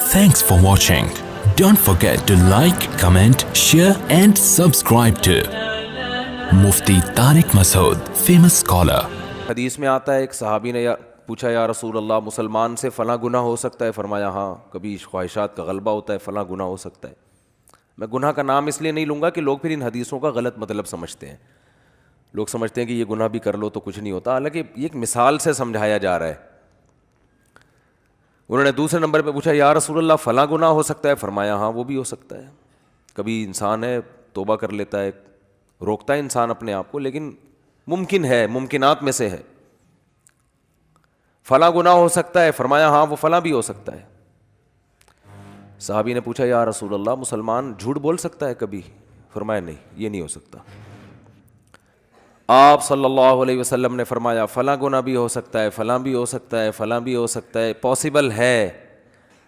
Thanks for watching. Don't forget to like, comment, share and subscribe to Mufti Tariq Masood, famous scholar. حدیث میں آتا ہے ایک صحابی نے پوچھا یا رسول اللہ مسلمان سے فلاں گناہ ہو سکتا ہے؟ فرمایا ہاں، کبھی خواہشات کا غلبہ ہوتا ہے، فلاں گناہ ہو سکتا ہے۔ میں گناہ کا نام اس لیے نہیں لوں گا کہ لوگ پھر ان حدیثوں کا غلط مطلب سمجھتے ہیں۔ لوگ سمجھتے ہیں کہ یہ گناہ بھی کر لو تو کچھ نہیں ہوتا، حالانکہ یہ ایک مثال سے سمجھایا جا رہا ہے۔ انہوں نے دوسرے نمبر پہ پوچھا یا رسول اللہ فلاں گناہ ہو سکتا ہے؟ فرمایا ہاں وہ بھی ہو سکتا ہے۔ کبھی انسان ہے توبہ کر لیتا ہے، روکتا ہے انسان اپنے آپ کو، لیکن ممکن ہے، ممکنات میں سے ہے۔ فلاں گناہ ہو سکتا ہے؟ فرمایا ہاں وہ فلاں بھی ہو سکتا ہے۔ صحابی نے پوچھا یا رسول اللہ مسلمان جھوٹ بول سکتا ہے کبھی؟ فرمایا نہیں، یہ نہیں ہو سکتا۔ آپ صلی اللہ علیہ وسلم نے فرمایا فلاں گناہ بھی ہو سکتا ہے، فلاں بھی ہو سکتا ہے، فلاں بھی ہو سکتا ہے، پاسبل ہے،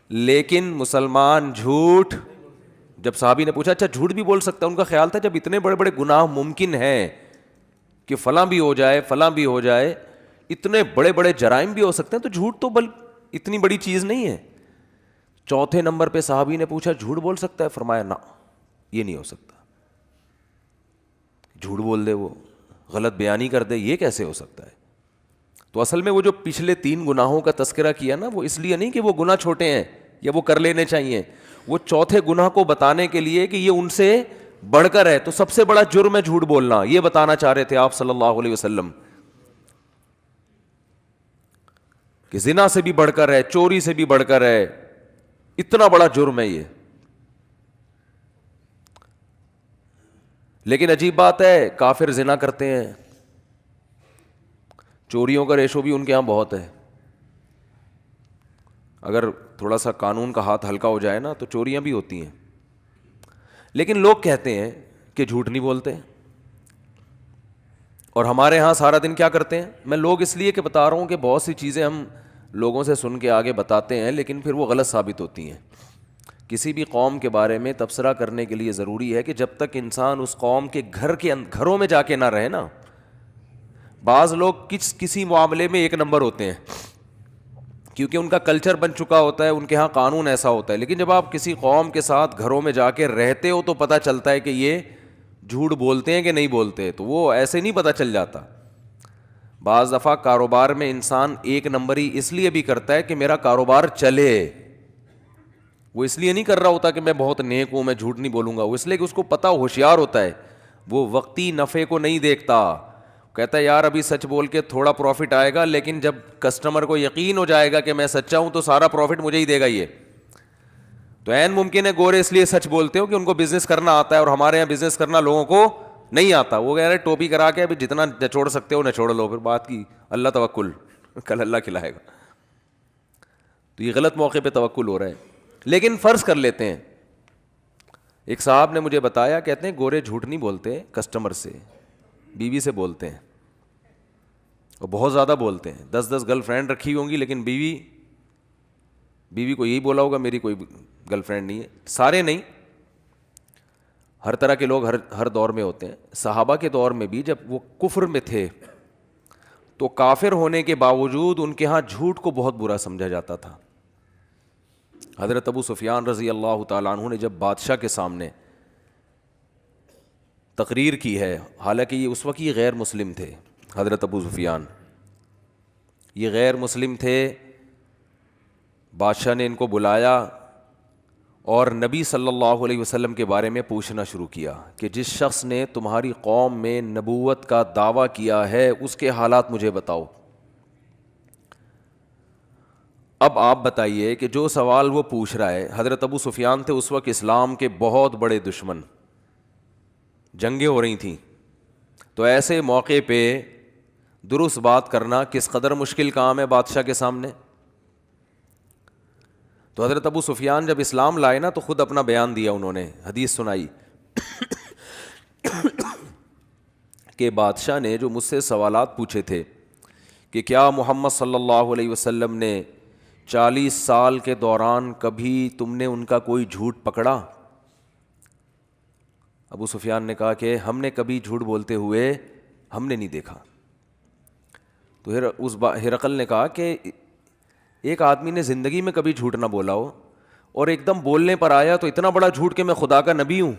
لیکن مسلمان جھوٹ۔ جب صحابی نے پوچھا اچھا جھوٹ بھی بول سکتا ہے، ان کا خیال تھا جب اتنے بڑے بڑے گناہ ممکن ہیں کہ فلاں بھی ہو جائے، فلاں بھی ہو جائے، اتنے بڑے بڑے جرائم بھی ہو سکتے ہیں، تو جھوٹ تو اتنی بڑی چیز نہیں ہے۔ چوتھے نمبر پہ صحابی نے پوچھا جھوٹ بول سکتا ہے؟ فرمایا نہ، یہ نہیں ہو سکتا۔ جھوٹ بول دے، وہ غلط بیانی کر دے، یہ کیسے ہو سکتا ہے؟ تو اصل میں وہ جو پچھلے 3 گناہوں کا تذکرہ کیا نا، وہ اس لیے نہیں کہ وہ گناہ چھوٹے ہیں یا وہ کر لینے چاہیے، وہ چوتھے گناہ کو بتانے کے لیے کہ یہ ان سے بڑھ کر ہے۔ تو سب سے بڑا جرم ہے جھوٹ بولنا، یہ بتانا چاہ رہے تھے آپ صلی اللہ علیہ وسلم کہ زنا سے بھی بڑھ کر ہے، چوری سے بھی بڑھ کر ہے، اتنا بڑا جرم ہے یہ۔ لیکن عجیب بات ہے، کافر زنا کرتے ہیں، چوریوں کا ریشو بھی ان کے ہاں بہت ہے۔ اگر تھوڑا سا قانون کا ہاتھ ہلکا ہو جائے نا تو چوریاں بھی ہوتی ہیں، لیکن لوگ کہتے ہیں کہ جھوٹ نہیں بولتے۔ اور ہمارے ہاں سارا دن کیا کرتے ہیں؟ میں لوگ اس لیے کہ بتا رہا ہوں کہ بہت سی چیزیں ہم لوگوں سے سن کے آگے بتاتے ہیں، لیکن پھر وہ غلط ثابت ہوتی ہیں۔ کسی بھی قوم کے بارے میں تبصرہ کرنے کے لیے ضروری ہے کہ جب تک انسان اس قوم کے گھروں میں جا کے نہ رہے نا۔ بعض لوگ کسی معاملے میں ایک نمبر ہوتے ہیں کیونکہ ان کا کلچر بن چکا ہوتا ہے، ان کے ہاں قانون ایسا ہوتا ہے، لیکن جب آپ کسی قوم کے ساتھ گھروں میں جا کے رہتے ہو تو پتہ چلتا ہے کہ یہ جھوٹ بولتے ہیں کہ نہیں بولتے۔ تو وہ ایسے نہیں پتہ چل جاتا۔ بعض دفعہ کاروبار میں انسان ایک نمبری اس لیے بھی کرتا ہے کہ میرا کاروبار چلے، وہ اس لیے نہیں کر رہا ہوتا کہ میں بہت نیک ہوں، میں جھوٹ نہیں بولوں گا، وہ اس لیے کہ اس کو پتہ، ہوشیار ہوتا ہے، وہ وقتی نفع کو نہیں دیکھتا۔ کہتا ہے یار ابھی سچ بول کے تھوڑا پروفٹ آئے گا، لیکن جب کسٹمر کو یقین ہو جائے گا کہ میں سچا ہوں تو سارا پروفٹ مجھے ہی دے گا یہ۔ تو عین ممکن ہے گورے اس لیے سچ بولتے ہو کہ ان کو بزنس کرنا آتا ہے، اور ہمارے یہاں بزنس کرنا لوگوں کو نہیں آتا۔ وہ کہہ رہے ٹوپی کرا کے ابھی جتنا نچوڑ سکتے ہو نچوڑ لو، پھر بات کی اللہ توکل، کل اللہ کھلائے گا۔ تو یہ غلط موقع پہ توکل ہو رہا ہے۔ لیکن فرض کر لیتے ہیں، ایک صاحب نے مجھے بتایا، کہتے ہیں گورے جھوٹ نہیں بولتے کسٹمر سے، بیوی سے بولتے ہیں، اور بہت زیادہ بولتے ہیں۔ 10 گرل فرینڈ رکھی ہوں گی، لیکن بیوی کو یہی بولا ہوگا میری کوئی گرل فرینڈ نہیں ہے۔ سارے نہیں، ہر طرح کے لوگ ہر دور میں ہوتے ہیں۔ صحابہ کے دور میں بھی جب وہ کفر میں تھے تو کافر ہونے کے باوجود ان کے ہاں جھوٹ کو بہت برا سمجھا جاتا تھا۔ حضرت ابو سفیان رضی اللہ تعالیٰ عنہ نے جب بادشاہ کے سامنے تقریر کی ہے، حالانکہ یہ اس وقت یہ غیر مسلم تھے، حضرت ابو سفیان یہ غیر مسلم تھے، بادشاہ نے ان کو بلایا اور نبی صلی اللہ علیہ وسلم کے بارے میں پوچھنا شروع کیا کہ جس شخص نے تمہاری قوم میں نبوت کا دعویٰ کیا ہے اس کے حالات مجھے بتاؤ۔ اب آپ بتائیے کہ جو سوال وہ پوچھ رہا ہے، حضرت ابو سفیان تھے اس وقت اسلام کے بہت بڑے دشمن، جنگیں ہو رہی تھیں، تو ایسے موقع پہ درست بات کرنا کس قدر مشکل کام ہے بادشاہ کے سامنے۔ تو حضرت ابو سفیان جب اسلام لائے نا تو خود اپنا بیان دیا، انہوں نے حدیث سنائی کہ بادشاہ نے جو مجھ سے سوالات پوچھے تھے کہ کیا محمد صلی اللہ علیہ وسلم نے 40 سال کے دوران کبھی تم نے ان کا کوئی جھوٹ پکڑا؟ ابو سفیان نے کہا کہ ہم نے کبھی جھوٹ بولتے ہوئے ہم نے نہیں دیکھا۔ تو ہرقل نے کہا کہ ایک آدمی نے زندگی میں کبھی جھوٹ نہ بولا ہو اور ایک دم بولنے پر آیا تو اتنا بڑا جھوٹ کہ میں خدا کا نبی ہوں،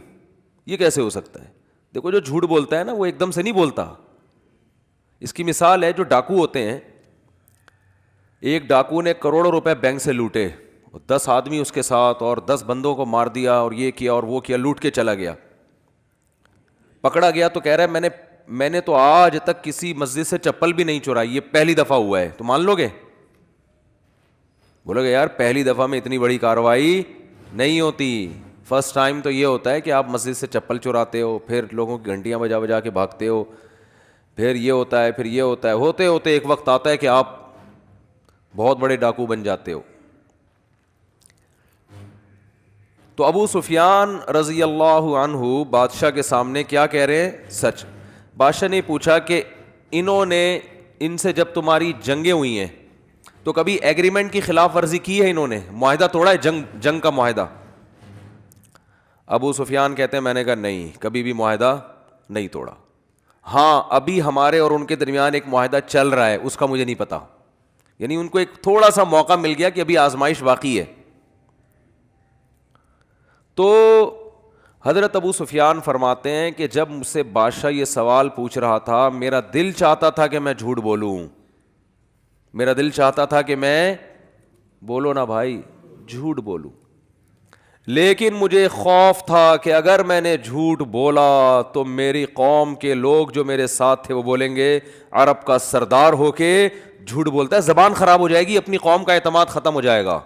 یہ کیسے ہو سکتا ہے؟ دیکھو جو جھوٹ بولتا ہے نا وہ ایک دم سے نہیں بولتا. اس کی مثال ہے جو ڈاکو ہوتے ہیں. ایک ڈاکو نے کروڑوں روپے بینک سے لوٹے، 10 آدمی اس کے ساتھ، اور 10 بندوں کو مار دیا اور یہ کیا اور وہ کیا، لوٹ کے چلا گیا. پکڑا گیا تو کہہ رہا ہے میں نے تو آج تک کسی مسجد سے چپل بھی نہیں چرائی، یہ پہلی دفعہ ہوا ہے. تو مان لو گے؟ بولو گے یار پہلی دفعہ میں اتنی بڑی کارروائی نہیں ہوتی، فرسٹ ٹائم تو یہ ہوتا ہے کہ آپ مسجد سے چپل چراتے ہو، پھر لوگوں کی گھنٹیاں بجا بجا کے بھاگتے ہو، پھر یہ ہوتا ہے، پھر یہ ہوتا ہے، ہوتے ہوتے ایک وقت آتا ہے کہ آپ بہت بڑے ڈاکو بن جاتے ہو. تو ابو سفیان رضی اللہ عنہ بادشاہ کے سامنے کیا کہہ رہے ہیں؟ سچ. بادشاہ نے پوچھا کہ انہوں نے ان سے جب تمہاری جنگیں ہوئی ہیں تو کبھی ایگریمنٹ کی خلاف ورزی کی ہے؟ انہوں نے معاہدہ توڑا ہے، جنگ کا معاہدہ؟ ابو سفیان کہتے ہیں میں نے کہا نہیں، کبھی بھی معاہدہ نہیں توڑا. ہاں ابھی ہمارے اور ان کے درمیان ایک معاہدہ چل رہا ہے، اس کا مجھے نہیں پتا. یعنی ان کو ایک تھوڑا سا موقع مل گیا کہ ابھی آزمائش باقی ہے. تو حضرت ابو سفیان فرماتے ہیں کہ جب مجھ سے بادشاہ یہ سوال پوچھ رہا تھا میرا دل چاہتا تھا کہ میں جھوٹ بولوں، میرا دل چاہتا تھا کہ میں بولو نا بھائی جھوٹ بولوں، لیکن مجھے خوف تھا کہ اگر میں نے جھوٹ بولا تو میری قوم کے لوگ جو میرے ساتھ تھے وہ بولیں گے عرب کا سردار ہو کے جھوٹ بولتا ہے، زبان خراب ہو جائے گی، اپنی قوم کا اعتماد ختم ہو جائے گا.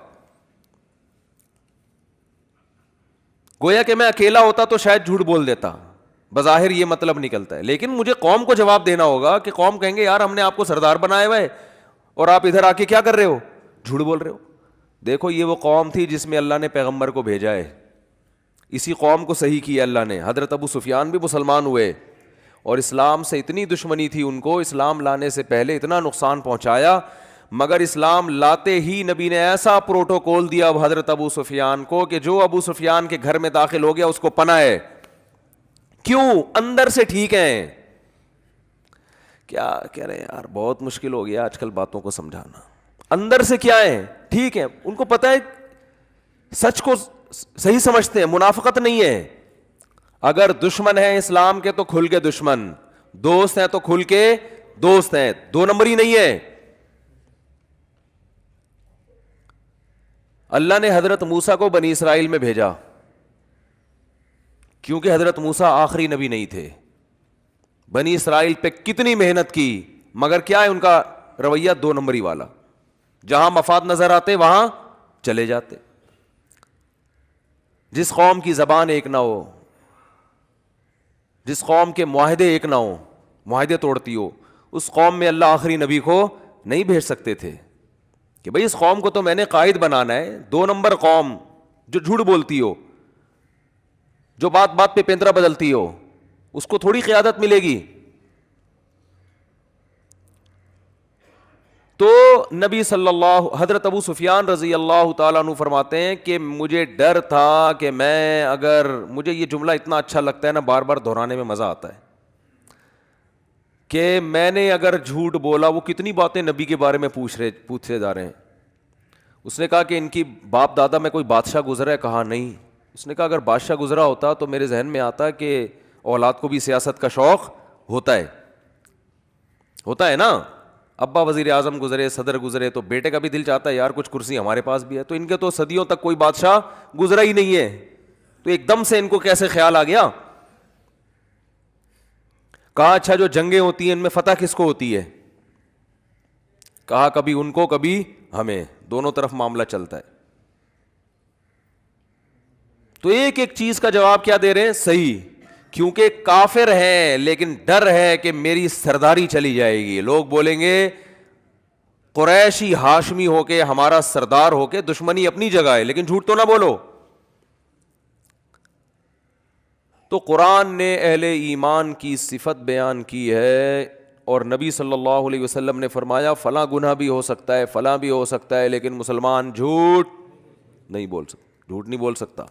گویا کہ میں اکیلا ہوتا تو شاید جھوٹ بول دیتا، بظاہر یہ مطلب نکلتا ہے، لیکن مجھے قوم کو جواب دینا ہوگا کہ قوم کہیں گے یار ہم نے آپ کو سردار بنایا ہوا ہے اور آپ ادھر آ کے کیا کر رہے ہو؟ جھوٹ بول رہے ہو. دیکھو یہ وہ قوم تھی جس میں اللہ نے پیغمبر کو بھیجا ہے، اسی قوم کو صحیح کیا اللہ نے. حضرت ابو سفیان بھی مسلمان ہوئے اور اسلام سے اتنی دشمنی تھی ان کو، اسلام لانے سے پہلے اتنا نقصان پہنچایا، مگر اسلام لاتے ہی نبی نے ایسا پروٹوکول دیا اب حضرت ابو سفیان کو کہ جو ابو سفیان کے گھر میں داخل ہو گیا اس کو پناہ ہے. کیوں؟ اندر سے ٹھیک ہیں. کیا کہہ رہے ہیں یار بہت مشکل ہو گیا آج کل باتوں کو سمجھانا. اندر سے کیا ہے؟ ٹھیک ہے، ان کو پتہ ہے سچ کو صحیح سمجھتے ہیں، منافقت نہیں ہے. اگر دشمن ہیں اسلام کے تو کھل کے دشمن، دوست ہیں تو کھل کے دوست ہیں، دو نمبری نہیں ہے. اللہ نے حضرت موسیٰ کو بنی اسرائیل میں بھیجا کیونکہ حضرت موسیٰ آخری نبی نہیں تھے. بنی اسرائیل پہ کتنی محنت کی، مگر کیا ہے ان کا رویہ؟ دو نمبری والا. جہاں مفاد نظر آتے وہاں چلے جاتے. جس قوم کی زبان ایک نہ ہو، جس قوم کے معاہدے ایک نہ ہو، معاہدے توڑتی ہو، اس قوم میں اللہ آخری نبی کو نہیں بھیج سکتے تھے کہ بھئی اس قوم کو تو میں نے قائد بنانا ہے. دو نمبر قوم جو جھوٹ بولتی ہو، جو بات بات پہ پینترا بدلتی ہو، اس کو تھوڑی قیادت ملے گی. تو نبی صلی اللہ حضرت ابو سفیان رضی اللہ تعالیٰ عنہ فرماتے ہیں کہ مجھے ڈر تھا کہ میں اگر، مجھے یہ جملہ اتنا اچھا لگتا ہے نا، بار بار دہرانے میں مزہ آتا ہے، کہ میں نے اگر جھوٹ بولا، وہ کتنی باتیں نبی کے بارے میں پوچھے جا رہے ہیں. اس نے کہا کہ ان کی باپ دادا میں کوئی بادشاہ گزرا ہے؟ کہا نہیں. اس نے کہا اگر بادشاہ گزرا ہوتا تو میرے ذہن میں آتا کہ اولاد کو بھی سیاست کا شوق ہوتا ہے نا. ابا وزیر اعظم گزرے، صدر گزرے، تو بیٹے کا بھی دل چاہتا ہے یار کچھ کرسی ہمارے پاس بھی ہے. تو ان کے تو صدیوں تک کوئی بادشاہ گزرا ہی نہیں ہے، تو ایک دم سے ان کو کیسے خیال آ گیا؟ کہا اچھا جو جنگیں ہوتی ہیں ان میں فتح کس کو ہوتی ہے؟ کہا کبھی ان کو کبھی ہمیں، دونوں طرف معاملہ چلتا ہے. تو ایک ایک چیز کا جواب کیا دے رہے ہیں؟ صحیح. کیونکہ کافر ہیں لیکن ڈر ہے کہ میری سرداری چلی جائے گی، لوگ بولیں گے قریشی ہاشمی ہو کے ہمارا سردار ہو کے، دشمنی اپنی جگہ ہے لیکن جھوٹ تو نہ بولو. تو قرآن نے اہل ایمان کی صفت بیان کی ہے، اور نبی صلی اللہ علیہ وسلم نے فرمایا فلاں گناہ بھی ہو سکتا ہے، فلاں بھی ہو سکتا ہے، لیکن مسلمان جھوٹ نہیں بول سکتا، جھوٹ نہیں بول سکتا.